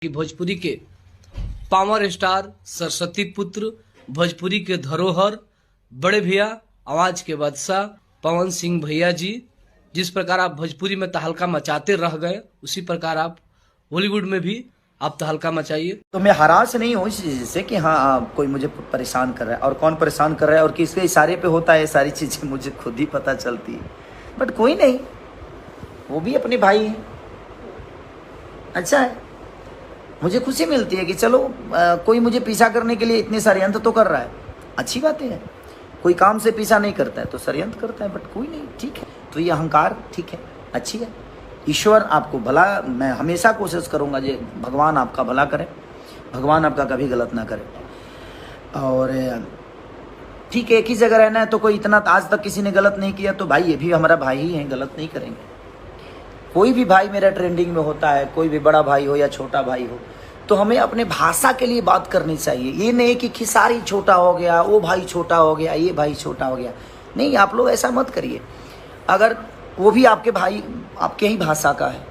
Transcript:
कि भोजपुरी के power star, Saraswati पुत्र, भोजपुरी के धरोहर, बड़े भैया, आवाज के बादशाह पवन सिंह भैया जी, जिस प्रकार आप भोजपुरी में तहलका मचाते रह गए, उसी प्रकार आप बॉलीवुड में भी आप तहलका मचाइए। तो मैं हरास नहीं हूँ इस चीज़ से कि हाँ कोई मुझे परेशान कर रहा है, और कौन परेशान कर रहा है और किसके इशारे पे होता है, सारी चीज़ें मुझे खुद ही पता चलती है। बट कोई नहीं, वो भी अपने भाई हैं, अच्छा है, मुझे खुशी मिलती है कि चलो कोई मुझे पीछा करने के लिए इतने षड्यंत्र तो कर रहा है, अच्छी बात है। कोई काम से पीछा नहीं करता है तो षड्यंत्र करता है, बट कोई नहीं, ठीक है। तो ये अहंकार ठीक है, अच्छी है। ईश्वर आपको भला, मैं हमेशा कोशिश करूँगा जे भगवान आपका भला करे, भगवान आपका कभी गलत ना करे। और ठीक है, एक ही जगह रहना है तो कोई इतना आज तक किसी ने गलत नहीं किया, तो भाई ये भी हमारा भाई ही है, गलत नहीं करेंगे। कोई भी भाई मेरा ट्रेंडिंग में होता है, कोई भी बड़ा भाई हो या छोटा भाई हो, तो हमें अपने भाषा के लिए बात करनी चाहिए। ये नहीं कि खिसारी छोटा हो गया, वो भाई छोटा हो गया, ये भाई छोटा हो गया, नहीं, आप लोग ऐसा मत करिए। अगर वो भी आपके भाई, आपके ही भाषा का है,